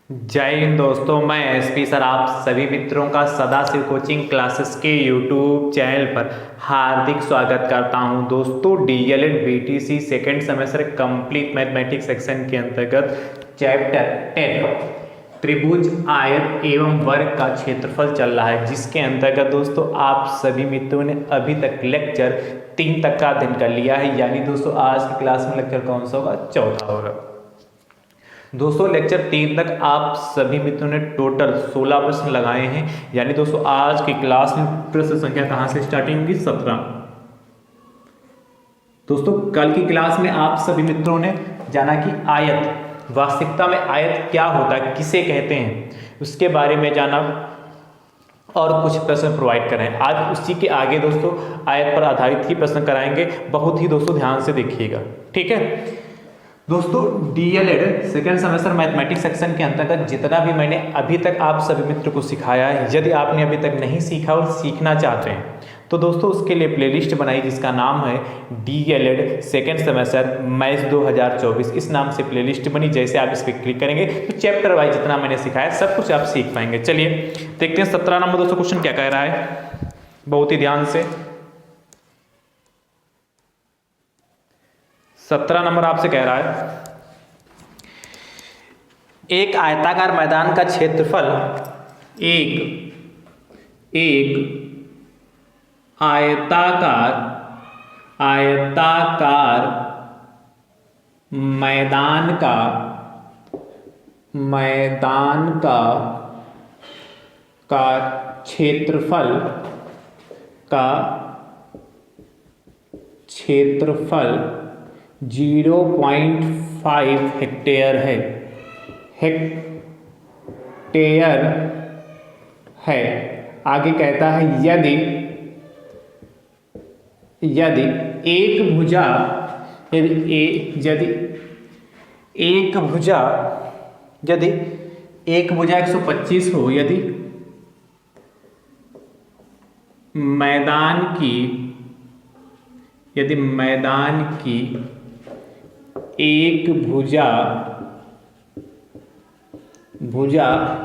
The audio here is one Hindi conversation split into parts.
जय हिंद दोस्तों, मैं एसपी सर आप सभी मित्रों का सदाशिव कोचिंग क्लासेस के यूट्यूब चैनल पर हार्दिक स्वागत करता हूं। दोस्तों DElEd BTC second semester complete mathematics section के अंतर्गत चैप्टर 10 त्रिभुज आयत एवं वर्ग का क्षेत्रफल चल रहा है, जिसके अंतर्गत दोस्तों आप सभी मित्रों ने अभी तक लेक्चर 3 तक का अध्ययन कर लिया है। यानी दोस्तों आज की क्लास में लेक्चर कौन सा होगा? चौथा होगा। दोस्तों लेक्चर 3 तक आप सभी मित्रों ने टोटल 16 प्रश्न लगाए हैं। यानी दोस्तों आज की क्लास में प्रश्न संख्या कहां से स्टार्टिंग होगी? 17। दोस्तों कल की क्लास में आप सभी मित्रों ने जाना कि आयत, वास्तविकता में आयत क्या होता है, किसे कहते हैं, उसके बारे में जाना और कुछ प्रश्न प्रोवाइड करें। आज उसी के आगे दोस्तों आयत पर आधारित ही प्रश्न कराएंगे। बहुत ही दोस्तों ध्यान से देखिएगा, ठीक है। दोस्तों DElEd second semester mathematics section के अंतर्गत जितना भी मैंने अभी तक आप सभी मित्र को सिखाया है, यदि आपने अभी तक नहीं सीखा और सीखना चाहते हैं तो दोस्तों उसके लिए प्लेलिस्ट बनाई जिसका नाम है डीएलएड सेकेंड सेमेस्टर मैथ्स 2024। इस नाम से प्लेलिस्ट बनी। जैसे आप इस पर क्लिक करेंगे तो चैप्टर वाइज जितना मैंने सिखाया सब कुछ आप सीख पाएंगे। चलिए देखते हैं 17 नंबर दोस्तों क्वेश्चन क्या कह रहा है, बहुत ही ध्यान से। 17 नंबर आपसे कह रहा है एक आयताकार मैदान का क्षेत्रफल एक आयताकार मैदान का क्षेत्रफल 0.5 हेक्टेयर है। आगे कहता है यदि एक भुजा यदि एक भुजा 125 हो, यदि मैदान की एक भुजा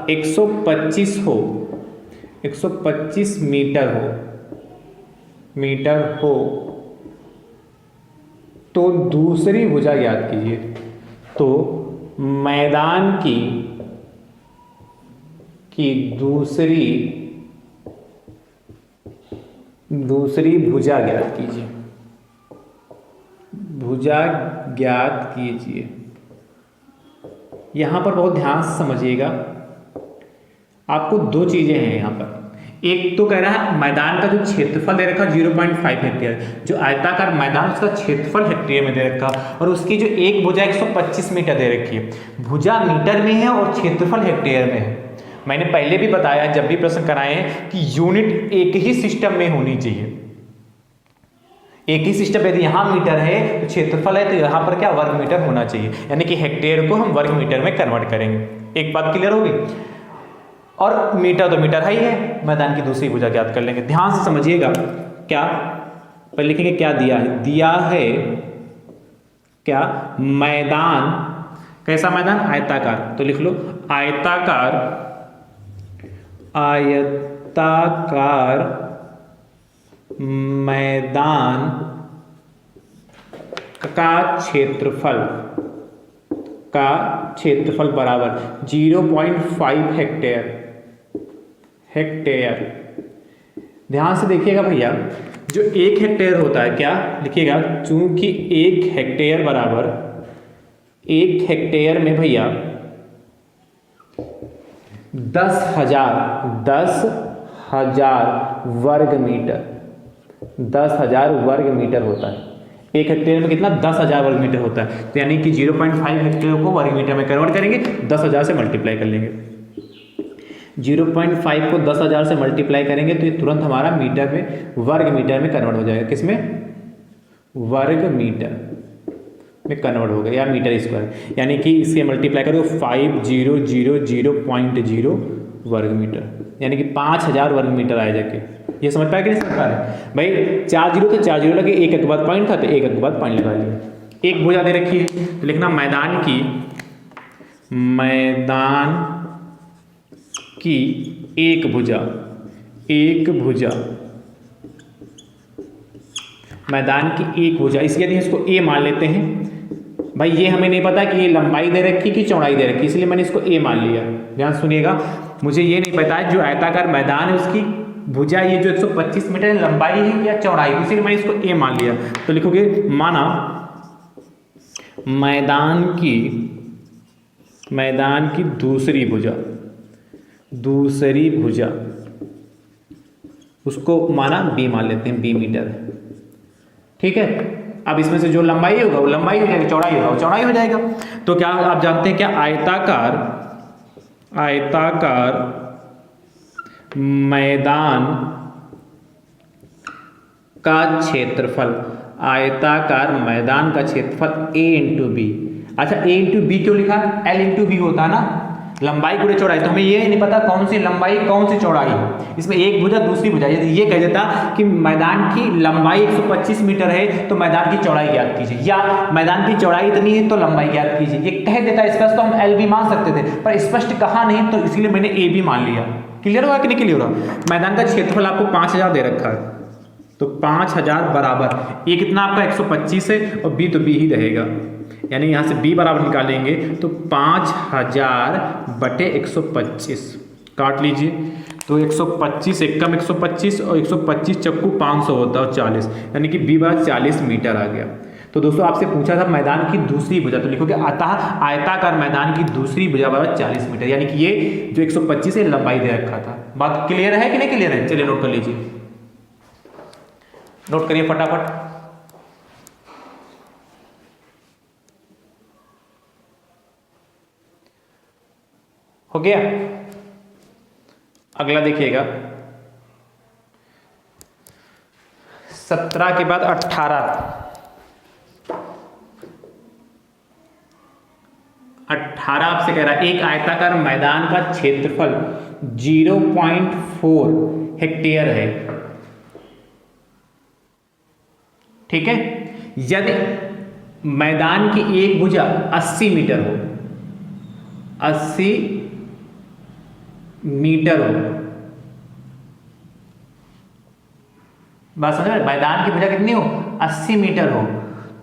125 हो, 125 मीटर हो तो दूसरी भुजा याद कीजिए। तो मैदान की दूसरी भुजा ज्ञात कीजिए। यहां पर बहुत ध्यान से समझिएगा, आपको दो चीजें हैं यहां पर। एक तो कह रहा है मैदान का जो क्षेत्रफल दे रखा 0.5 हेक्टेयर, जो आयताकार मैदान उसका क्षेत्रफल हेक्टेयर में दे रखा, और उसकी जो एक भुजा 125 मीटर दे रखी है। भुजा मीटर में है और क्षेत्रफल हेक्टेयर में है। मैंने पहले भी बताया जब भी प्रश्न कराए हैं कि यूनिट एक ही सिस्टम में होनी चाहिए। एक ही सिस्टम, यदि यहाँ मीटर है तो क्षेत्रफल है तो यहाँ पर क्या वर्ग मीटर होना चाहिए। यानी कि हेक्टेयर को हम वर्ग मीटर में कन्वर्ट करेंगे। एक बात क्लियर होगी। और मीटर तो मीटर ही है, मैदान की दूसरी भुजा ज्ञात कर लेंगे। ध्यान से समझिएगा, क्या पहले लिखेंगे क्या दिया है। दिया है क्या? मैदान। कैसा मैदान? आयताकार। तो लिख लो आयताकार मैदान का क्षेत्रफल बराबर 0.5 हेक्टेयर। ध्यान से देखिएगा भैया, जो 1 हेक्टेयर होता है, क्या लिखिएगा, चूंकि 1 हेक्टेयर बराबर 1 हेक्टेयर में भैया 10,000 वर्ग मीटर होता है। 1 हेक्टेयर में कितना? 10,000 वर्ग मीटर होता है। तो यानी कि 0.5 हेक्टेयर को वर्ग मीटर में कन्वर्ट करेंगे, 10,000 से मल्टीप्लाई कर लेंगे। 0.5 को 10,000 से मल्टीप्लाई करेंगे तो ये तुरंत हमारा मीटर में, वर्ग मीटर में कन्वर्ट हो जाएगा। किसमें? वर्ग मीटर में कन्वर्ट हो गया, या मीटर स्क्वायर। यानी कि इससे मल्टीप्लाई करो 5000.0 वर्ग मीटर, यानी कि 5000 वर्ग मीटर आया जाके। ये समझ पाया कि नहीं समझ पा रहे भाई? 4 जीरो थे, 4 जीरो लगे, एक के बाद पॉइंट था तो एक के बाद पॉइंट लगा लिया। एक भुजा दे रखी है तो लिखना मैदान की मैदान की एक भुजा, एक भुजा, मैदान की एक भुजा, इसलिए इसको ए मान लेते हैं। भाई ये हमें नहीं पता कि ये लंबाई दे रखी कि चौड़ाई दे रखी, इसलिए मैंने इसको ए मान लिया। ध्यान सुनिएगा, मुझे ये नहीं पता है जो आयताकार मैदान है उसकी भुजा ये जो 125 मीटर लंबाई है या चौड़ाई, इसीलिए मैंने इसको ए मान लिया। तो लिखोगे माना मैदान की दूसरी भुजा, दूसरी भुजा, उसको माना बी मान लेते हैं, बी मीटर। ठीक है, अब इसमें से जो लंबाई होगा वो लंबाई हो जाएगी, चौड़ाई होगा वो चौड़ाई हो जाएगा। तो क्या आप जानते हैं क्या आयताकार मैदान का क्षेत्रफल, आयताकार मैदान का क्षेत्रफल ए इंटू बी। अच्छा ए इंटू बी क्यों लिखा, एल इंटू बी होता है ना, लंबाई गुणे चौड़ाई, तो हमें ये नहीं पता कौन सी लंबाई कौन सी चौड़ाई, इसमें एक भुजा दूसरी भुजा। यदि ये कह देता कि मैदान की लंबाई 125 मीटर है तो मैदान की चौड़ाई ज्ञात कीजिए, या मैदान की चौड़ाई इतनी है तो लंबाई ज्ञात कीजिए, ये कह देता स्पष्ट तो हम एल बी मान सकते थे, पर स्पष्ट कहा नहीं तो इसीलिए मैंने ए बी मान लिया। क्लियर हुआ कि नहीं क्लियर हुआ। मैदान का क्षेत्रफल आपको 5000 दे रखा है, तो 5000 बराबर ए कितना आपका 125 है और बी तो बी ही रहेगा, यानी यहाँ से b बराबर निकालेंगे तो 5000 बटे 125 काट लीजिए, तो 125 एकम 125 और 125 चक्कू 500 होता है और 40, यानी कि b बराबर 40 मीटर आ गया। तो दोस्तों आपसे पूछा था मैदान की दूसरी भुजा, तो लिखोगे अतः आयताकार मैदान की दूसरी भुजा बराबर 40 मीटर, यानी कि ये जो 125 है लंबाई दे रखा था। बात क्लियर है कि नहीं क्लियर है, चलिए नोट कर लीजिए, नोट करिए फटाफट। हो गया, अगला देखिएगा 17 के बाद 18 आपसे कह रहा है एक आयताकार मैदान का क्षेत्रफल 0.4 हेक्टेयर है। ठीक है, यदि मैदान की एक भुजा 80 मीटर हो, 80 मीटर हो, बात समझ रहे, मैदान की भुजा कितनी हो 80 मीटर हो,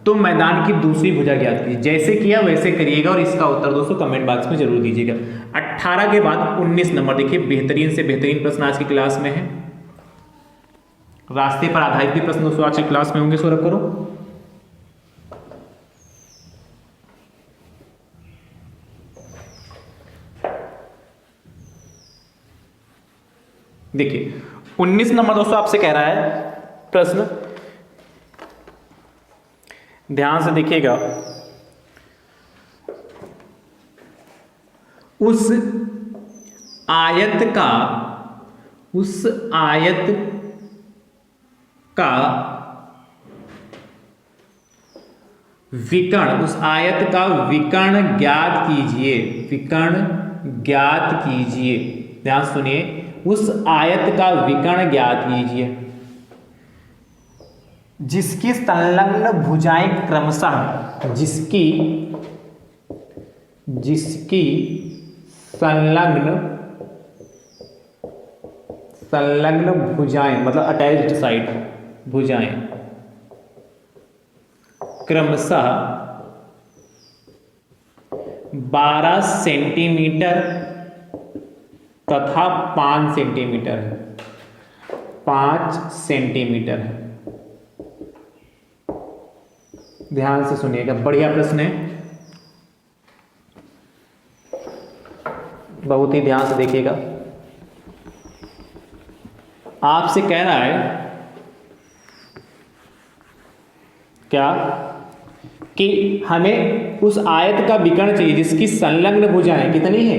तो मैदान की दूसरी भुजा ज्ञात कीजिए। जैसे किया वैसे करिएगा और इसका उत्तर दोस्तों कमेंट बॉक्स में जरूर दीजिएगा। 18 के बाद 19 नंबर देखिए, बेहतरीन से बेहतरीन प्रश्न आज की क्लास में है, रास्ते पर आधारित भी प्रश्न दोस्तों आज की क्लास में होंगे, सौरभ करो। देखिए 19 नंबर दोस्तों आपसे कह रहा है प्रश्न, ध्यान से देखिएगा, उस आयत का विकर्ण, उस आयत का विकर्ण ज्ञात कीजिए, विकर्ण ज्ञात कीजिए। ध्यान सुनिए, उस आयत का विकर्ण ज्ञात कीजिए जिसकी संलग्न भुजाएं क्रमशः, जिसकी संलग्न भुजाएं मतलब अटैच्ड साइड भुजाएं क्रमशः 12 सेंटीमीटर तथा 5 सेंटीमीटर है, 5 सेंटीमीटर है। ध्यान से सुनिएगा, बढ़िया प्रश्न है, बहुत ही ध्यान से देखिएगा। आपसे कह रहा है क्या कि हमें उस आयत का विकर्ण चाहिए जिसकी संलग्न भुजाएं कितनी है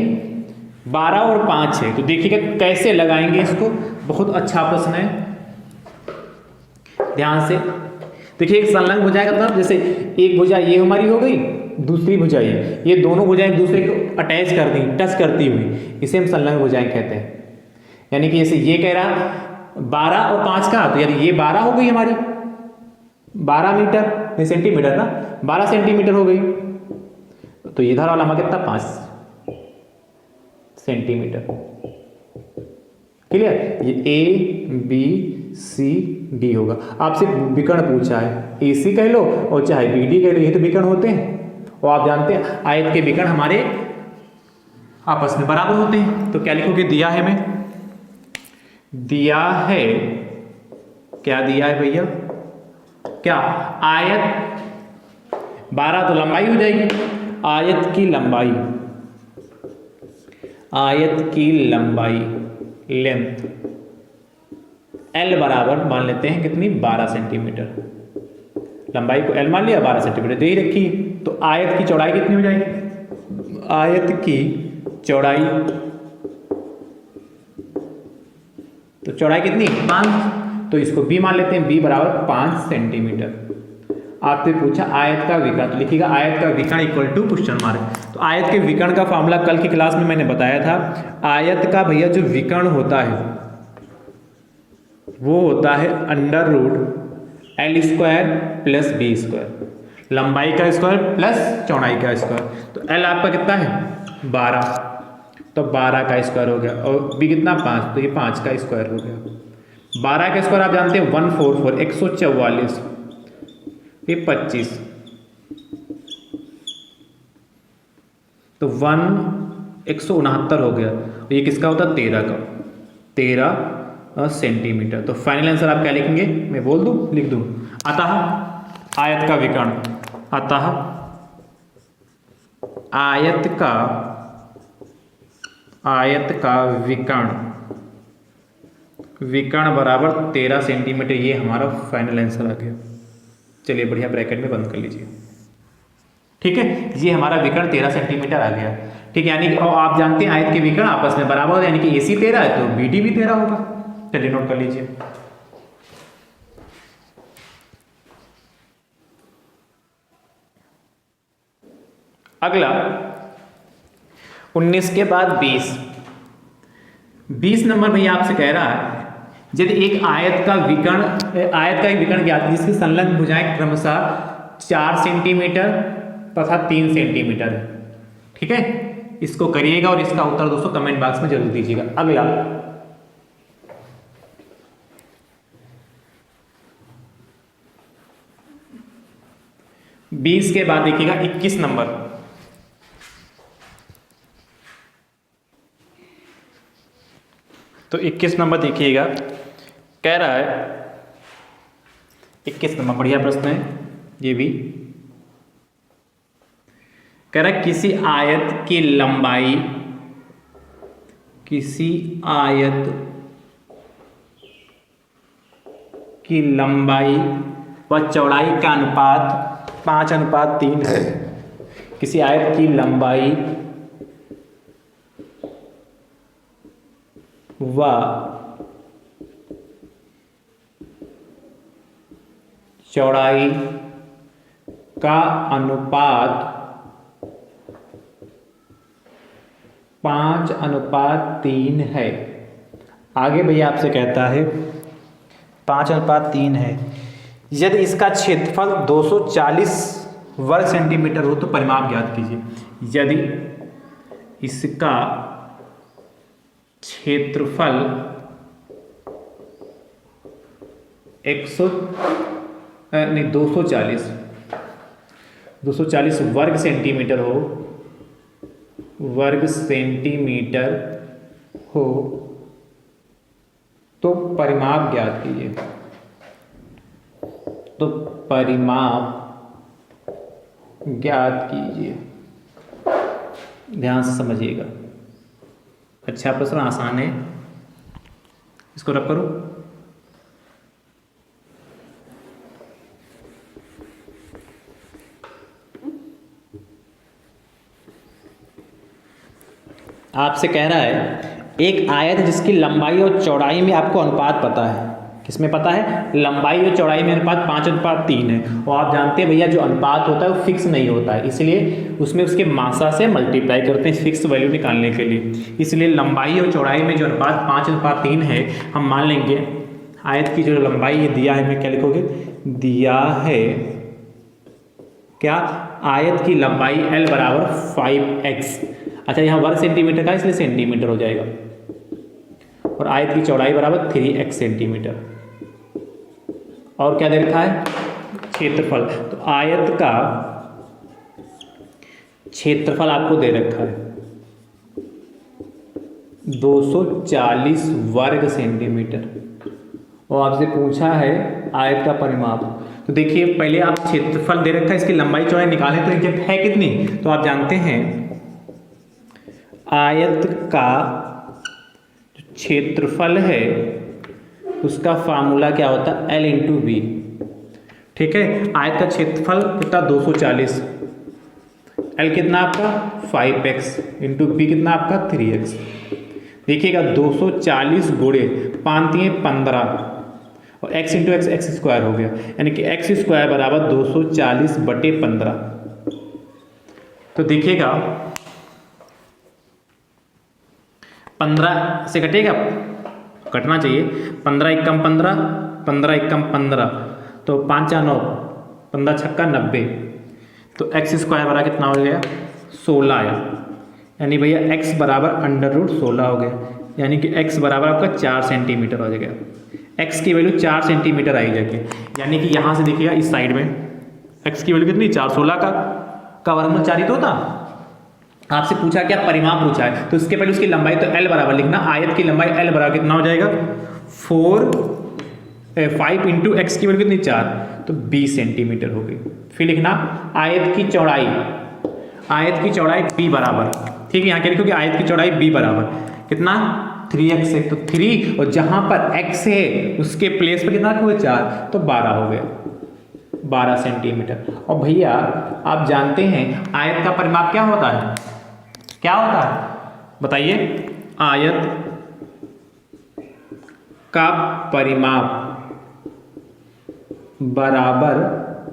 12 और 5 है। तो देखिएगा कैसे लगाएंगे इसको, बहुत अच्छा प्रश्न है, ध्यान से देखिए। एक संलग्न भुजा का मतलब जैसे एक भुजा ये हमारी हो गई, दूसरी भुजा ये दोनों भुजाएं दूसरे को अटैच कर दी, टच करती हुई, इसे हम संलग्न भुजाएं कहते हैं। यानी कि जैसे ये कह रहा 12 और 5 का, तो यानी ये 12 हो गई हमारी, 12 मीटर सेंटीमीटर ना, 12 सेंटीमीटर हो गई, तो इधर वाला हमारा कितना 5, सेंटीमीटर। क्लियर? ये ए बी सी डी होगा। आपसे विकर्ण पूछा है, ए सी कह लो और चाहे बी डी कह लो, ये तो विकर्ण होते हैं और आप जानते हैं आयत के विकर्ण हमारे आपस में बराबर होते हैं। तो क्या लिखोगे? दिया है हमें, दिया है, क्या दिया है भैया? क्या? आयत 12 तो लंबाई हो जाएगी, आयत की लंबाई, आयत की लंबाई लेंथ L बराबर मान लेते हैं कितनी? 12 सेंटीमीटर। लंबाई को L मान लिया, 12 सेंटीमीटर दे ही रखी। तो आयत की चौड़ाई कितनी हो जाएगी? आयत की चौड़ाई, तो चौड़ाई कितनी? 5। तो इसको B मान लेते हैं, B बराबर 5 सेंटीमीटर। आपसे पूछा आयत का विकर्ण, तो लिखिएगा आयत का विकर्ण इक्वल टू क्वेश्चन मार्क। तो आयत के विकर्ण का फॉर्मूला कल की क्लास में मैंने बताया था। आयत का भैया जो विकर्ण होता है वो होता है under root L square plus B square, लंबाई का स्क्वायर प्लस चौड़ाई का स्क्वायर। तो L आपका कितना है? 12, तो 12 का स्क्वायर हो गया और B कितना? 5, तो ये 5 का स्क्वायर हो गया। 12 का स्क्वायर आप जानते हैं 144, 144, ये 25, तो 169 हो गया। ये किसका होता है? 13 का, 13 सेंटीमीटर। तो फाइनल आंसर आप क्या लिखेंगे? मैं बोल दूं? लिख दूं? अतः आयत का विकर्ण, अतः आयत का विकर्ण बराबर 13 सेंटीमीटर। ये हमारा फाइनल आंसर आ गया। चलिए बढ़िया, ब्रैकेट में बंद कर लीजिए। ठीक है, ये हमारा विकर्ण 13 सेंटीमीटर आ गया। ठीक है, यानी और आप जानते हैं आयत के विकर्ण आपस में बराबर होते हैं, यानी कि AC 13 है तो BD भी 13 होगा। चलिए नोट कर लीजिए। अगला 19 के बाद 20 नंबर भैया आपसे कह रहा है यदि एक आयत का एक विकर्ण ज्ञात है जिसकी संलग्न भुजाएं क्रमशः 4 सेंटीमीटर तथा 3 सेंटीमीटर है। ठीक है, इसको करिएगा और इसका उत्तर दोस्तों कमेंट बॉक्स में जरूर दीजिएगा। अगला 20 के बाद देखिएगा 21 नंबर। तो 21 नंबर देखिएगा, कह रहा है 21 नंबर बढ़िया प्रश्न है ये भी। कह रहा है किसी आयत की लंबाई, किसी आयत की लंबाई व चौड़ाई का अनुपात 5:3 है। किसी आयत की लंबाई व चौड़ाई का अनुपात 5:3 है। आगे भैया आपसे कहता है 5:3 है। यदि इसका क्षेत्रफल 240 वर्ग सेंटीमीटर हो तो परिमाप ज्ञात कीजिए। यदि इसका क्षेत्रफल 240 वर्ग सेंटीमीटर हो तो परिमाप ज्ञात कीजिए। तो परिमाप ज्ञात कीजिए। ध्यान से समझिएगा, अच्छा प्रश्न, आसान है, इसको रब करो। आपसे कह रहा है एक आयत जिसकी लंबाई और चौड़ाई में आपको अनुपात पता है। किसमें पता है? लंबाई और चौड़ाई में अनुपात 5:3 है। और आप जानते हैं भैया जो अनुपात होता है वो फिक्स नहीं होता है, इसलिए उसमें उसके मात्रा से मल्टीप्लाई करते हैं फिक्स वैल्यू निकालने के लिए। इसलिए लंबाई और चौड़ाई में जो अनुपात 5:3 है, हम मान लेंगे आयत की जो लंबाई ये दिया है, मैं क्या लिखोगे? दिया है क्या? आयत की लंबाई L बराबर 5x। अच्छा यहाँ वर्ग सेंटीमीटर का इसलिए सेंटीमीटर हो जाएगा, और आयत की चौड़ाई बराबर 3x सेंटीमीटर। और क्या दे रखा है? क्षेत्रफल। तो आयत का क्षेत्रफल आपको दे रखा है 240 वर्ग सेंटीमीटर, और आपसे पूछा है आयत का परिमाप। तो देखिए पहले आप क्षेत्रफल दे रखा है, इसकी लंबाई चौड़ाई निकालें तो एग्जैक्ट है कितनी। तो आप जानते हैं आयत का क्षेत्रफल है उसका फार्मूला क्या होता है? L into B. ठीक है, आयत का क्षेत्रफल कितना? 240। L कितना आपका? 5x इंटू बी कितना आपका? 3x। देखिएगा 240 गुणे 5×15 और x into x x square हो गया, यानी कि x स्क्वायर बराबर 240/15। तो देखिएगा 15 से कटेगा, कटना चाहिए। 15 एकम 15, 15 एकम 15, तो 5 9, 15 छक्का 90। तो x स्क्वायर बराबर कितना हो गया? 16 आया, यानी भैया x बराबर √16 हो गया, यानी कि x बराबर आपका 4 सेंटीमीटर हो जाएगा। x की वैल्यू 4 सेंटीमीटर आई जाएगी, यानी कि यहाँ से देखिएगा इस साइड में x की वैल्यू कितनी? 4। 16 का वर्गमूल 4 ही तो होता। आपसे पूछा क्या? परिमाप पूछा है, तो इसके पहले उसकी लंबाई तो L बराबर लिखना। आयत की लंबाई L बराबर कितना हो जाएगा? 5 इंटू एक्स की वैल्यू कितनी? 4, तो 20 सेंटीमीटर हो गई। फिर लिखना आयत की चौड़ाई, आयत की चौड़ाई b बराबर, ठीक है, यहाँ क्या लिखोगे? आयत की चौड़ाई b बराबर कितना? 3x है, तो 3 और जहां पर x है उसके प्लेस पर कितना रखोगे? 4, तो 12 हो गया, 12 सेंटीमीटर। और भैया आप जानते हैं आयत का परिमाप क्या होता है? क्या होता है बताइए? आयत का परिमाप बराबर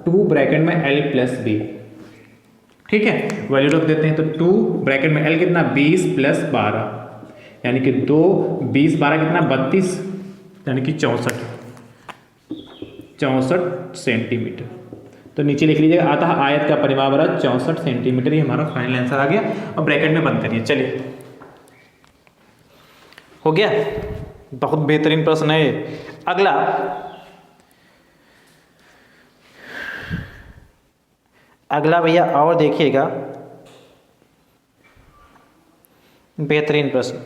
2 ब्रैकेट में L प्लस b। ठीक है, वैल्यू रख देते हैं, तो 2 ब्रैकेट में L कितना? 20 प्लस 12, यानी कि 2 20 12 कितना? 32, यानी कि 64 सेंटीमीटर। तो नीचे लिख लीजिएगा, आता है आयत का परिमाप बराबर 64 सेंटीमीटर। ये हमारा फाइनल आंसर आ गया, और ब्रैकेट में बंद करिए। चलिए, हो गया, बहुत बेहतरीन प्रश्न है। अगला, अगला भैया और देखिएगा, बेहतरीन प्रश्न।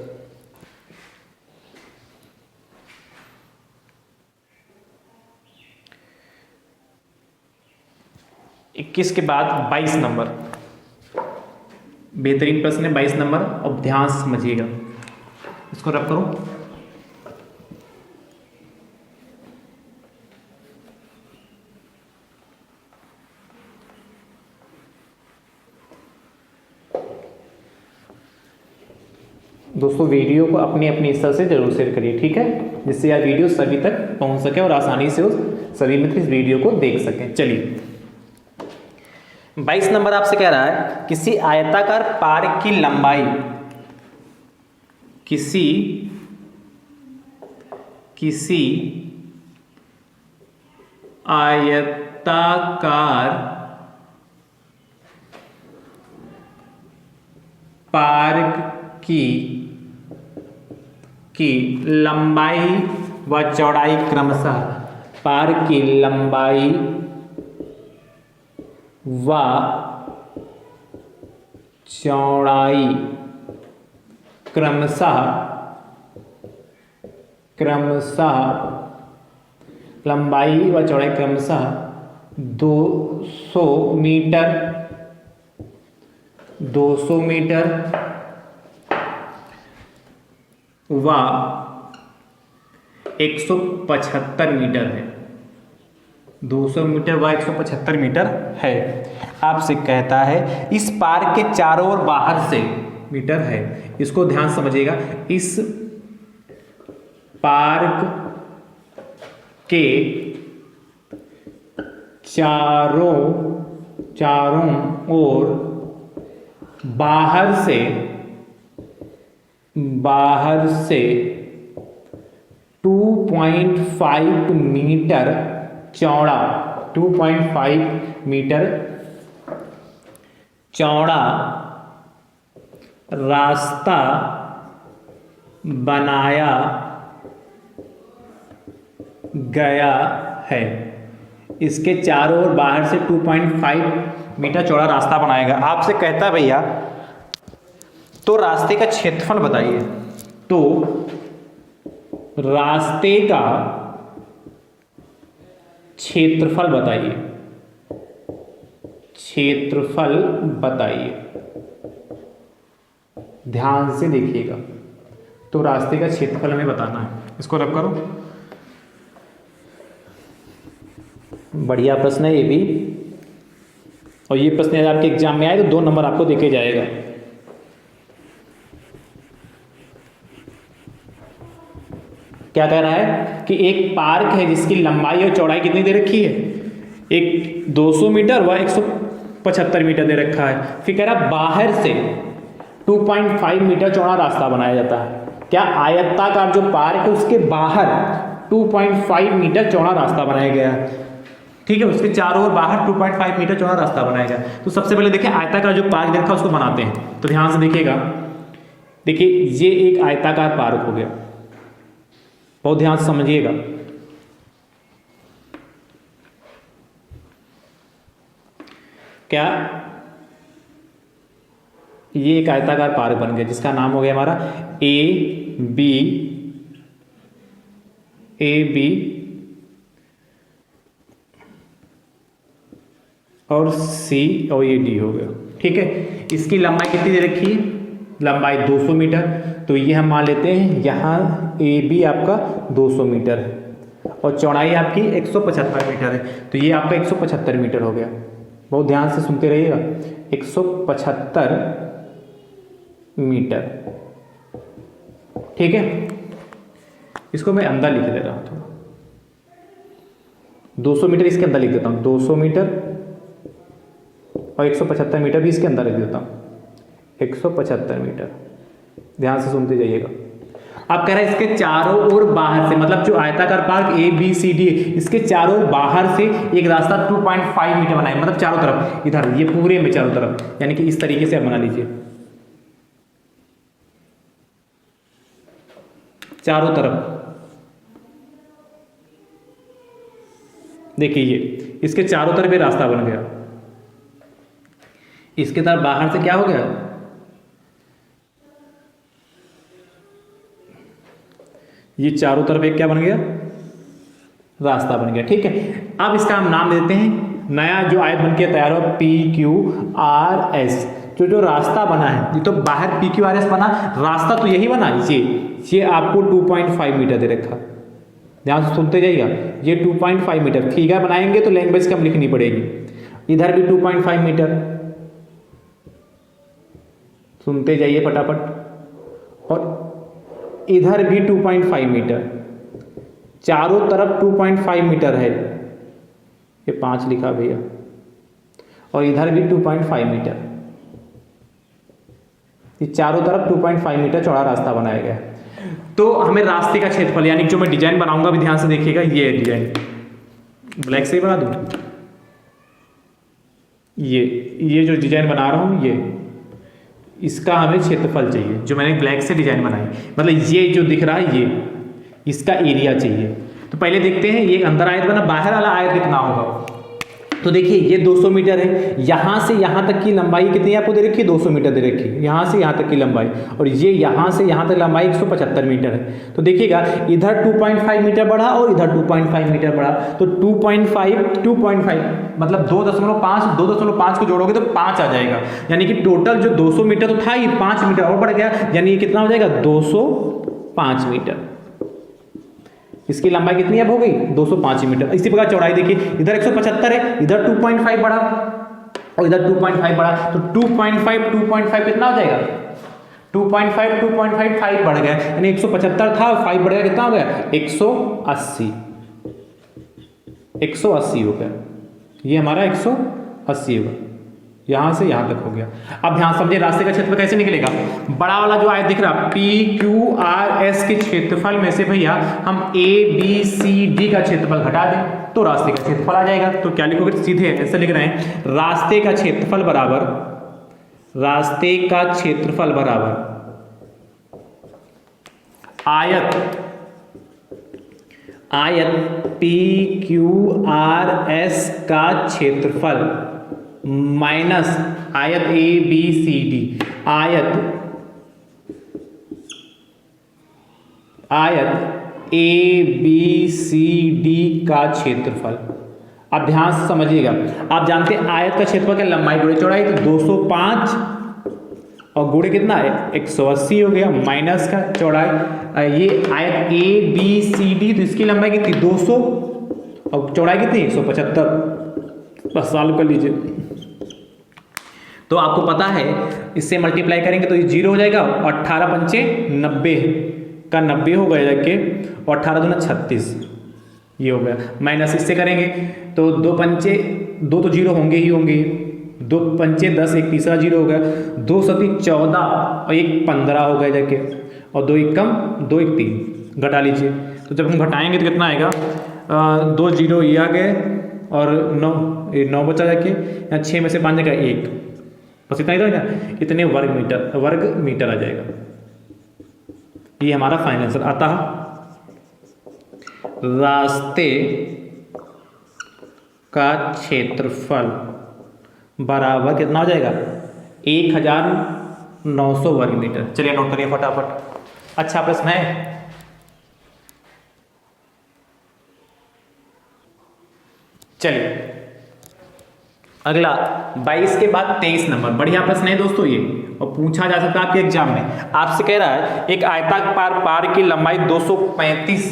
इक्कीस के बाद 22 नंबर, बेहतरीन प्रश्न है 22 नंबर, और ध्यान से समझिएगा। इसको रब करो। दोस्तों वीडियो को अपनी अपनी स्तर से जरूर शेयर करिए, ठीक है, जिससे यह वीडियो सभी तक पहुंच सके और आसानी से सभी मित्र इस वीडियो को देख सकें। चलिए, 22 नंबर आपसे कह रहा है किसी आयताकार पार्क की लंबाई, किसी आयताकार पार्क की लंबाई व चौड़ाई क्रमशः, पार्क की लंबाई व चौड़ाई क्रमशः लंबाई व चौड़ाई क्रमशः 200 मीटर व 175 मीटर है। 200 मीटर व 175 मीटर है। आपसे कहता है इस पार्क के चारों ओर बाहर से मीटर है। इसको ध्यान समझिएगा, इस पार्क के चारों ओर बाहर से 2.5 मीटर चौड़ा, 2.5 मीटर चौड़ा रास्ता बनाया गया है। इसके चारों ओर बाहर से 2.5 मीटर चौड़ा रास्ता बनाएगा। आपसे कहता है भैया तो रास्ते का क्षेत्रफल बताइए। तो रास्ते का क्षेत्रफल बताइए, क्षेत्रफल बताइए, ध्यान से देखिएगा। तो रास्ते का क्षेत्रफल हमें बताना है। इसको रब करो, बढ़िया प्रश्न है ये भी। और ये प्रश्न यदि आपके एग्जाम में आए तो 2 नंबर आपको देके जाएगा। क्या कह रहा है कि एक पार्क है जिसकी लंबाई और चौड़ाई कितनी दे रखी है, एक 200 मीटर व 175 मीटर दे रखा है। फिर कह रहा बाहर से 2.5 मीटर चौड़ा रास्ता बनाया जाता है। क्या आयताकार जो पार्क है उसके बाहर 2.5 मीटर चौड़ा रास्ता बनाया गया है। ठीक है, उसके चारों ओर बाहर 2.5 मीटर चौड़ा रास्ता बनाया गया। तो सबसे पहले देखिए आयताकार जो पार्क देखा उसको बनाते हैं। तो ध्यान से देखिएगा, देखिए ये एक आयताकार पार्क हो गया, बहुत ध्यान से समझिएगा। क्या ये एक आयताकार पार्क बन गया जिसका नाम हो गया हमारा ए बी और सी और ये डी हो गया। ठीक है, इसकी लंबाई कितनी दे रखी है, लंबाई 200 मीटर। तो ये हम मान लेते हैं यहाँ ए बी आपका 200 मीटर है और चौड़ाई आपकी 175 मीटर है। तो ये आपका 175 मीटर हो गया। बहुत ध्यान से सुनते रहिएगा, 175 मीटर। ठीक है, इसको मैं अंदर लिख दे रहा हूँ थोड़ा, 200 मीटर इसके अंदर लिख देता हूँ, 200 मीटर और 175 मीटर भी इसके अंदर लिख देता हूँ, 175 मीटर। ध्यान से सुनते जाइएगा। अब कह रहा है इसके चारों ओर बाहर से, मतलब जो आयताकार park A B C D इसके चारों ओर बाहर से एक रास्ता 2.5 मीटर बनाए, मतलब चारों तरफ, इधर ये पूरे में चारों तरफ, यानी कि इस तरीके से आप बना लीजिए, चारों तरफ। देखिए ये इसके चारों तरफ ये रास्ता बन गया। इसके तरफ बाहर से क्या हो गया, ये चारों तरफ एक क्या बन गया, रास्ता बन गया। ठीक है, अब इसका हम नाम देते हैं, नया जो आयत बन के तैयार हो PQRS। जो रास्ता बना है, ये तो बाहर PQRS बना, रास्ता तो यही बना, ये आपको 2.5 मीटर दे रखा। ध्यान से सुनते जाइएगा, ये 2.5 मीटर फिगर बनाएंगे तो लैंग्वेज कम लिखनी पड़ेगी। इधर भी 2.5 मीटर, सुनते जाइए फटाफट। और इधर भी 2.5 मीटर, चारों तरफ 2.5 मीटर है, ये 5 लिखा भैया। और इधर भी 2.5 मीटर, ये चारों तरफ 2.5 मीटर चौड़ा रास्ता बनाया गया है। तो हमें रास्ते का क्षेत्रफल, यानी जो मैं डिजाइन बनाऊंगा भी ध्यान से देखिएगा, ये डिजाइन ब्लैक से ही बना दूं, ये जो डिजाइन बना रहा हूं, ये इसका हमें क्षेत्रफल चाहिए, जो मैंने ब्लैक से डिजाइन बनाई, मतलब ये जो दिख रहा है ये इसका एरिया चाहिए। तो पहले देखते हैं ये अंदर आयत बना, बाहर वाला आयत कितना होगा। तो देखिए ये 200 मीटर है, यहाँ से यहाँ तक की लंबाई कितनी आपको दे रखी है, 200 मीटर दे रखी है, यहाँ से यहाँ तक की लंबाई, और ये यहाँ से यहाँ तक लंबाई 175 मीटर है। तो देखिएगा इधर 2.5 मीटर बढ़ा और इधर 2.5 मीटर बढ़ा, तो 2.5 मतलब 2.5 को जोड़ोगे तो 5 आ जाएगा, यानी कि टोटल जो 200 मीटर तो था, ये 5 मीटर और बढ़ गया, यानी ये कितना हो जाएगा 205 मीटर। इसकी लंबाई कितनी अब हो गई 205 मीटर। इसी प्रकार चौड़ाई देखिए, इधर 175 है, इधर 2.5 बढ़ा और इधर 2.5 बढ़ा, तो 2.5 कितना हो जाएगा 2.5 5 बढ़ गया, यानी 175 था, 5 बढ़ गया, कितना हो गया 180 हो गया। ये हमारा 180 होगा, यहां से यहां तक हो गया। अब ध्यान समझिए रास्ते का क्षेत्रफल कैसे निकलेगा। बड़ा वाला जो आयत दिख रहा PQRS के क्षेत्रफल में से भैया हम ABCD का क्षेत्रफल घटा दें तो रास्ते का क्षेत्रफल आ जाएगा। तो क्या लिखोगे, सीधे ऐसे लिख रहे हैं, रास्ते का क्षेत्रफल बराबर रास्ते का क्षेत्रफल बराबर आयत पी क्यू आर एस का क्षेत्रफल माइनस आयत ए बी सी डी, आयत ए बी सी डी का क्षेत्रफल। अब ध्यान से समझिएगा, आप जानते हैं आयत का क्षेत्रफल क्या, लंबाई गुणे चौड़ाई, तो 205 और गुणे कितना है 180 हो गया, माइनस का चौड़ाई, ये आयत ए बी सी डी, तो इसकी लंबाई कितनी 200 और चौड़ाई कितनी 175, बस सॉल्व कर लीजिए। तो आपको पता है इससे मल्टीप्लाई करेंगे तो ये 0 हो जाएगा, और 18 पंचे 90 का 90 हो गया जाके, और 18 दूना 36 ये हो गया, माइनस इससे करेंगे तो 2 पंचे 2 तो 0 होंगे ही होंगे, 2 पंचे 10, एक तीसरा 0 हो गया, 2 सती 14 और 1 15 हो गया जाके, और 2 1 कम 2 1 3 घटा लीजिए। तो जब हम घटाएंगे तो कितना आएगा, 2 0 ये आ गए, और 9 बचा जाके, यहाँ 6 में से 5 जगह 1, बस इतना ही रहेगा, इतने वर्ग मीटर आ जाएगा। ये हमारा फाइनल आंसर आता है। रास्ते का क्षेत्रफल बराबर कितना हो जाएगा 1900 वर्ग मीटर। चलिए नोट करिए फटाफट। अच्छा प्रश्न है, चलिए अगला 22 के बाद 23 नंबर, बढ़िया प्रश्न है दोस्तों ये, और पूछा जा सकता है आपके एग्जाम में। आपसे कह रहा है एक आयताकार पार की लंबाई 235,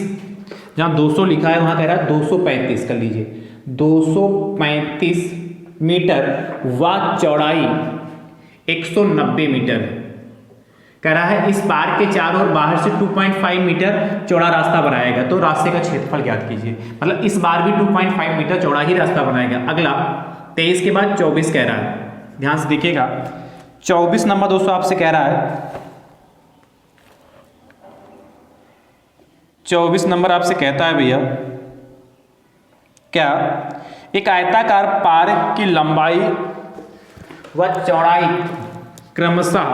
जहां 200 लिखा है वहां कह रहा है 235 कर लीजिए, 235 मीटर व चौड़ाई 190 मीटर है। कह रहा है इस पार के चारों ओर बाहर से 2.5 मीटर चौड़ा रास्ता बनाएगा, तो रास्ते का क्षेत्रफल ज्ञात कीजिए। मतलब इस बार भी 2.5 मीटर चौड़ा ही रास्ता बनाएगा। अगला 23 के बाद 24 कह रहा है, ध्यान से देखिएगा। 24 नंबर दोस्तों आपसे कह रहा है, 24 नंबर आपसे कहता है भैया क्या, एक आयताकार पार्क की लंबाई व चौड़ाई क्रमशः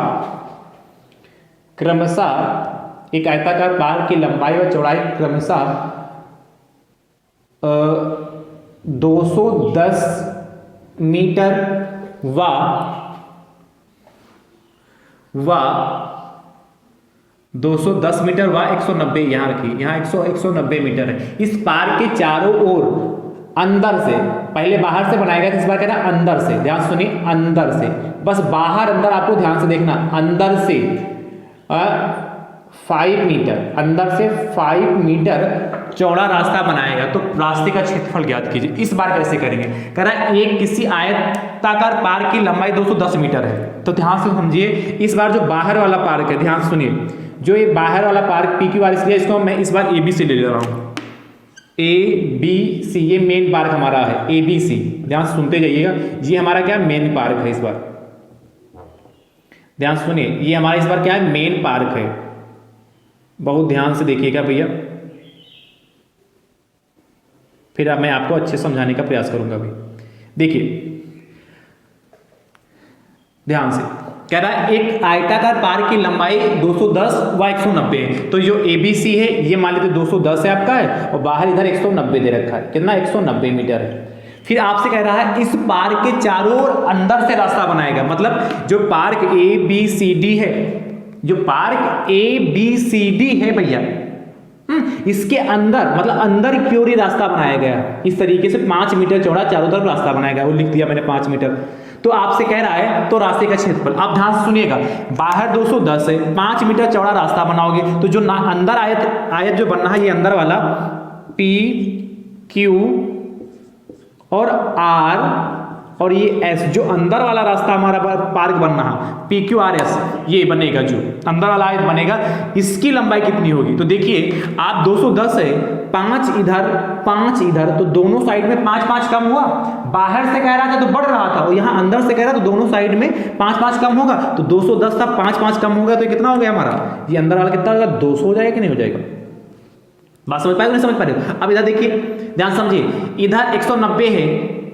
एक आयताकार पार्क की लंबाई व चौड़ाई क्रमशः 210 मीटर व 210 मीटर व 190, यहाँ रखिए, यहाँ 190 मीटर है। इस पार्क के चारों ओर अंदर से, पहले बाहर से बनाएगा, इस बार कह रहा है अंदर से, ध्यान सुनिए, अंदर से, बस बाहर अंदर आपको ध्यान से देखना, अंदर से 5 मीटर, अंदर से 5 मीटर चौड़ा रास्ता बनाएगा, तो रास्ते का क्षेत्रफल ज्ञात कीजिए। इस बार कैसे करेंगे, कह रहा है एक किसी आयताकार पार्क की लंबाई 210 मीटर है, तो ध्यान से समझिए। इस बार जो बाहर वाला पार्क है, ध्यान सुनिए, जो ये बाहर वाला पार्क पी क्यू आर, इसलिए इसको मैं इस बार ABC ले रहा हूँ, ABC, ये मेन पार्क हमारा है, ABC, ध्यान सुनते जाइएगा। ये हमारा क्या मेन पार्क है, इस बार ध्यान सुनिए, ये हमारा इस बार क्या है मेन पार्क है, बहुत ध्यान से देखिएगा भैया, फिर अब मैं आपको अच्छे समझाने का प्रयास करूंगा। अभी देखिए ध्यान से, कह रहा है एक आयताकार पार्क की लंबाई 210 व 190 है, तो जो ABC है ये मान लीजिए 210 है आपका है, और बाहर इधर 190 दे रखा है, कितना 190 मीटर है। फिर आपसे कह रहा है इस पार्क के चारों ओर अंदर से रास्ता बनाएगा, मतलब जो पार्क ABCD है, जो पार्क ABCD है भैया, इसके अंदर, मतलब अंदर की ओर ही रास्ता बनाया गया इस तरीके से, 5 मीटर चौड़ा चारों तरफ रास्ता बनाया गया, वो लिख दिया मैंने 5 मीटर। तो आपसे कह रहा है तो रास्ते का क्षेत्रफल, आप ध्यान से सुनिएगा, बाहर 210 है, 5 मीटर चौड़ा रास्ता बनाओगे, तो जो अंदर आयत जो बनना है, ये अंदर वाला PQ और R और ये S, जो अंदर वाला रास्ता हमारा पार्क बनना है PQRS, ये बनेगा, जो अंदर वाला आयत बनेगा, इसकी लंबाई कितनी होगी। तो देखिए आप 210 है, 5 इधर 5 इधर, तो दोनों साइड में 5 5 कम हुआ, बाहर से कह रहा था तो बढ़ रहा था, और यहाँ अंदर से कह रहा था, तो दोनों साइड में 5 5 कम होगा, तो 210 था, 5 5 कम होगा, तो कितना हो गया हमारा, ये अंदर वाला कितना होगा 200 हो जाएगा कि नहीं हो जाएगा। बात समझ पाए नहीं समझ पा रहे हो। अब इधर देखिए, ध्यान समझिए, इधर 190 है,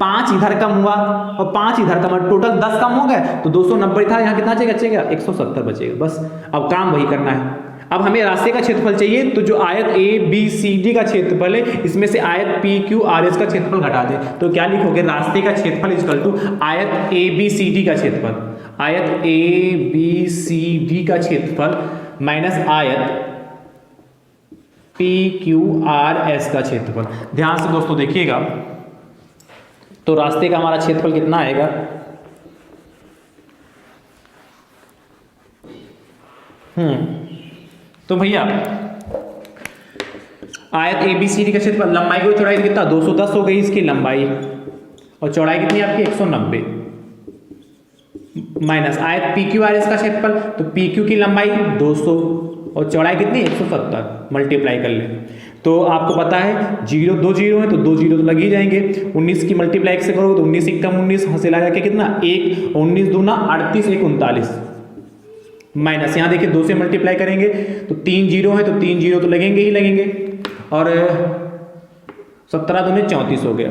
5 इधर कम हुआ और 5 इधर कम, टोटल 10 कम हो गए तो 290 था, यहाँ कितना बचेगा 170 बचेगा। बस अब काम वही करना है। अब हमें रास्ते का क्षेत्रफल चाहिए, तो जो आयत ए बी सी डी का क्षेत्रफल है इसमें से आयत पी क्यू आर एस का क्षेत्रफल घटा दें। तो क्या लिखोगे, रास्ते का क्षेत्रफल इक्वल टू आयत ए बी सी डी का क्षेत्रफल, आयत ए बी सी डी का क्षेत्रफल माइनस आयत पी क्यू आर एस का क्षेत्रफल। ध्यान से दोस्तों देखिएगा, तो रास्ते का हमारा क्षेत्रफल कितना आएगा, तो भैया आयत ए बी सी डी का क्षेत्रफल, लंबाई को चौड़ाई कितना 210 हो गई इसकी लंबाई, और चौड़ाई कितनी आपकी 190, माइनस आयत पी क्यू आर एस का क्षेत्रफल, तो पी क्यू की लंबाई 200 और चौड़ाई कितनी 170, मल्टीप्लाई कर ले। तो आपको पता है 0 2 0 है तो 2 0 तो लग ही जाएंगे। 19 की मल्टीप्लाई से करोगे तो 19 1 19 हंसे लगा के कितना 1, 19 दूना 38 1 39, माइनस यहाँ देखिए 2 से मल्टीप्लाई करेंगे तो 3 0 है तो 3 0 तो लगेंगे ही लगेंगे, और 17 दूने 34 हो गया।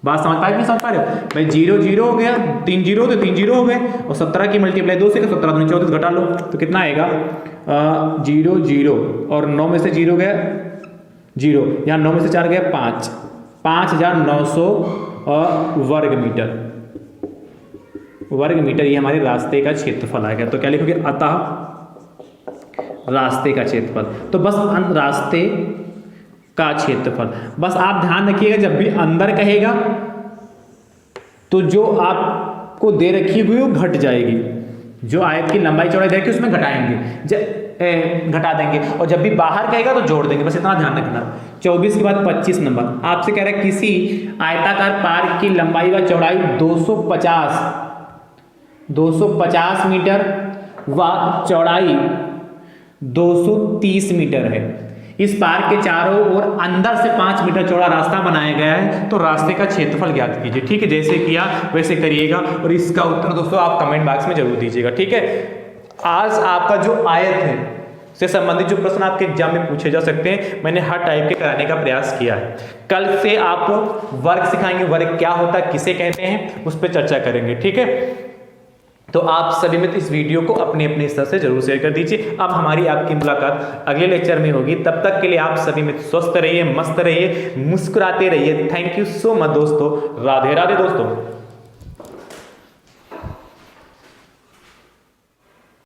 बात समझ पा रहे नहीं समझ पा रहे हो भाई, 0 0 हो गया, 3 0 तो 3 0 हो गए, और 17 की मल्टीप्लाई 2 से 17 दूने 34 घटा लो तो कितना आएगा 0 0, और 9 में से 0 गया 0, यहाँ 9 में से 4 गया 5, 5900 वर्ग मीटर ये हमारे रास्ते का क्षेत्रफल आएगा। तो क्या लिखोगे, अतः रास्ते का क्षेत्रफल। तो बस रास्ते का क्षेत्रफल, बस आप ध्यान रखिएगा जब भी अंदर कहेगा तो जो आपको दे रखी हुई वो घट जाएगी, जो आयत की लंबाई चौड़ाई दे रखी उसमें घटाएंगे घटा देंगे, और जब भी बाहर कहेगा तो जोड़ देंगे, बस इतना ध्यान रखना। 24 के बाद 25 नंबर आपसे कह रहा है किसी आयताकार पार्क की लंबाई व चौड़ाई 250 मीटर व चौड़ाई 230 मीटर है। इस पार्क के चारों ओर अंदर से 5 मीटर चौड़ा रास्ता बनाया गया है, तो रास्ते का क्षेत्रफल ज्ञात कीजिए। ठीक है, जैसे किया वैसे करिएगा, और इसका उत्तर दोस्तों आप कमेंट बॉक्स में जरूर दीजिएगा। ठीक है, आज आपका जो आयत है से संबंधित जो प्रश्न आपके एग्जाम में पूछे जा सकते हैं, मैंने हर टाइप के कराने का प्रयास किया है। कल से आप वर्ग सिखाएंगे, वर्ग क्या होता है, किसे कहते हैं, उस पर चर्चा करेंगे। ठीक है, तो आप सभी मित्र इस वीडियो को अपने अपने स्तर से जरूर शेयर कर दीजिए। अब हमारी आपकी मुलाकात अगले लेक्चर में होगी, तब तक के लिए आप सभी मित्र स्वस्थ रहिए, मस्त रहिए, मुस्कुराते रहिए। थैंक यू सो मच दोस्तों, राधे राधे दोस्तों।